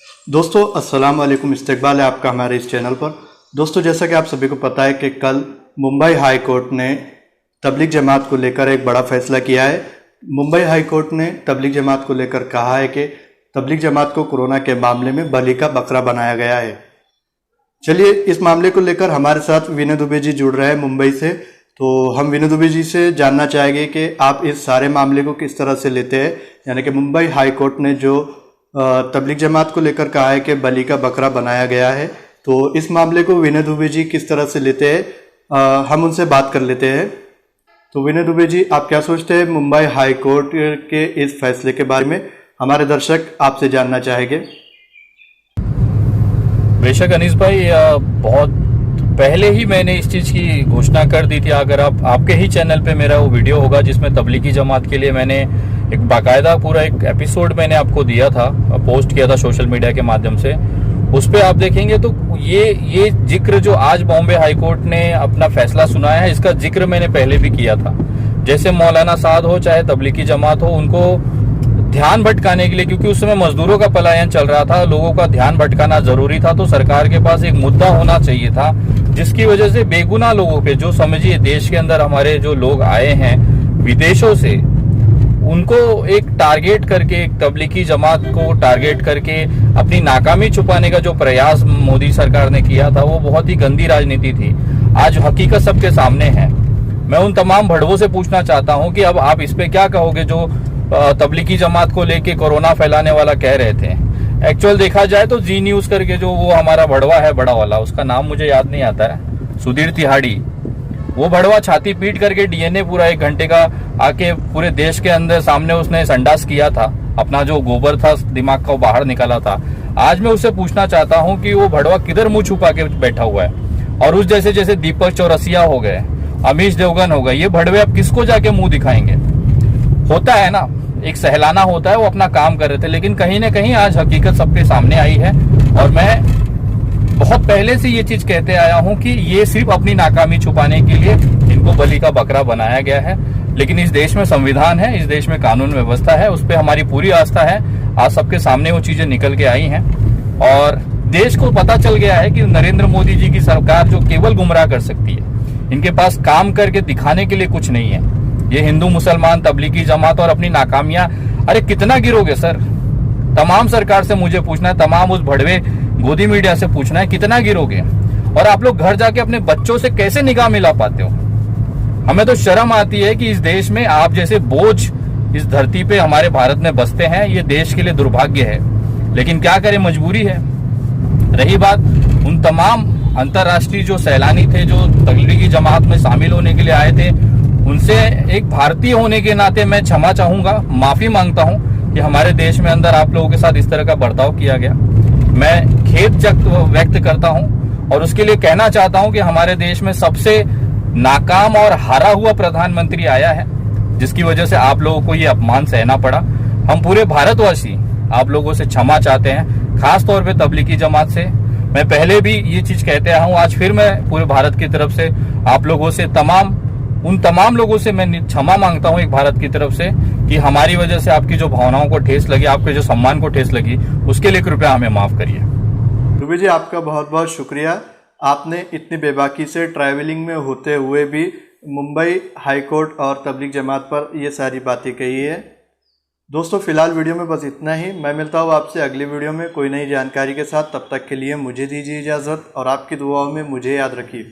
दोस्तों अस्सलाम वालेकुम, इस्तकबाल है आपका हमारे इस चैनल पर। दोस्तों जैसा कि आप सभी को पता है कि कल मुंबई हाई कोर्ट ने तबलीग जमात को लेकर एक बड़ा फैसला किया है। मुंबई हाई कोर्ट ने तबलीग जमात को लेकर कहा है कि तबलीग जमात को कोरोना के मामले में बलि का बकरा बनाया गया है। चलिए इस मामले को लेकर हमारे साथ विनय दुबे जी जुड़ रहे हैं मुंबई से। तो हम विनय दुबे जी से जानना चाहेंगे कि आप इस सारे मामले को किस तरह से लेते हैं, यानी कि मुंबई हाई कोर्ट ने जो तबलीग जमात को लेकर कहा है कि बलि का बकरा बनाया गया है, तो इस मामले को विनय दुबे जी किस तरह से लेते हैं, हम उनसे बात कर लेते हैं। तो विनय दुबे जी, आप क्या सोचते हैं मुंबई हाई कोर्ट के इस फैसले के बारे में? हमारे दर्शक आपसे जानना चाहेंगे। बेशक अनीस भाई, बहुत पहले ही मैंने इस चीज़ की घोषणा कर दी थी। अगर आपके ही चैनल पे मेरा वो वीडियो होगा जिसमें तबलीगी जमात के लिए मैंने एक बाकायदा पूरा एक एपिसोड मैंने आपको दिया था, पोस्ट किया था सोशल मीडिया के माध्यम से। उस पे आप देखेंगे तो ये जिक्र जो आज बॉम्बे हाई कोर्ट ने अपना फैसला सुनाया है, इसका जिक्र मैंने पहले भी किया था। जैसे मौलाना साद हो चाहे तबलीगी जमात हो, उनको ध्यान भटकाने के लिए, क्योंकि उस समय मजदूरों का पलायन चल रहा था, लोगों का ध्यान भटकाना जरूरी था, तो सरकार के पास एक मुद्दा होना चाहिए था जिसकी वजह से बेगुनाह लोगों पे, जो समझिए देश के अंदर हमारे जो लोग आए हैं विदेशों से, उनको एक टारगेट करके, एक तबलीगी जमात को टारगेट करके अपनी नाकामी छुपाने का जो प्रयास मोदी सरकार ने किया था, वो बहुत ही गंदी राजनीति थी। आज हकीकत सबके सामने है। मैं उन तमाम भड़वों से पूछना चाहता हूं कि अब आप इस पे क्या कहोगे जो तबलीगी जमात को लेके कोरोना फैलाने वाला कह रहे थे। एक्चुअल देखा जाए तो जी न्यूज करके जो वो हमारा भड़वा है, बड़ा वाला, उसका नाम मुझे याद नहीं आता है, सुधीर तिहाड़ी, वो भड़वा छाती पीट करके डीएनए पूरा 1 घंटे का आके पूरे देश के अंदर सामने उसने संडास किया था, अपना जो गोबर था दिमाग का वो बाहर निकाला था। आज मैं उससे पूछना चाहता हूं कि वो भड़वा किधर मुंह छुपा के बैठा हुआ है। और उस जैसे दीपक चौरसिया हो गए, अमीश देवगन हो गए, ये भड़वे अब किसको जाके मुंह दिखाएंगे? होता है ना, एक सहलाना होता है, वो अपना काम कर रहे थे, लेकिन कहीं ना कहीं आज हकीकत सबके सामने आई है। और मैं बहुत पहले से ये चीज कहते आया हूं कि ये सिर्फ अपनी नाकामी छुपाने के लिए इनको बलि का बकरा बनाया गया है। लेकिन इस देश में संविधान है, इस देश में कानून व्यवस्था है, उस पर हमारी पूरी आस्था है। आज सबके सामने वो चीजें निकल के आई हैं और देश को पता चल गया है कि नरेंद्र मोदी जी की सरकार जो केवल गुमराह कर सकती है, इनके पास काम करके दिखाने के लिए कुछ नहीं है। ये हिंदू मुसलमान तबलीगी जमात और अपनी नाकामियां, अरे कितना गिरोगे सर? तमाम सरकार से मुझे पूछना है, तमाम उस भड़वे गोदी मीडिया से पूछना है, कितना गिरोगे? और आप लोग घर जाके अपने बच्चों से कैसे निगाह मिला पाते हो? हमें तो शर्म आती है कि इस देश में आप जैसे बोझ इस धरती पे हमारे भारत में बसते हैं। ये देश के लिए दुर्भाग्य है, लेकिन क्या करें, मजबूरी है। रही बात उन तमाम अंतर्राष्ट्रीय जो सैलानी थे जो तबलीगी जमात में शामिल होने के लिए आए थे, उनसे एक भारतीय होने के नाते मैं क्षमा चाहूंगा, माफी मांगता हूं कि हमारे देश में अंदर आप लोगों के साथ इस तरह का बर्ताव किया गया। मैं खेद व्यक्त करता हूं और उसके लिए कहना चाहता हूं कि हमारे देश में सबसे नाकाम और हारा हुआ प्रधानमंत्री आया है, जिसकी वजह से आप लोगों को ये अपमान सहना पड़ा। हम पूरे भारतवासी आप लोगों से क्षमा चाहते हैं, खास तौर पे तबलीगी जमात से। मैं पहले भी ये चीज कहते आया हूं, आज फिर मैं पूरे भारत की तरफ से आप लोगों से, उन तमाम लोगों से मैं क्षमा मांगता हूं एक भारत की तरफ से, कि हमारी वजह से आपकी जो भावनाओं को ठेस लगी, आपके जो सम्मान को ठेस लगी, उसके लिए कृपया हमें माफ करिए। दुबे जी, आपका बहुत बहुत शुक्रिया। आपने इतनी बेबाकी से ट्रैवलिंग में होते हुए भी मुंबई हाई कोर्ट और तबलीग जमात पर ये सारी बातें कही है। दोस्तों फिलहाल वीडियो में बस इतना ही। मैं मिलता हूँ आपसे अगली वीडियो में कोई नई जानकारी के साथ। तब तक के लिए मुझे दीजिए इजाज़त और आपकी दुआओं में मुझे याद रखिए।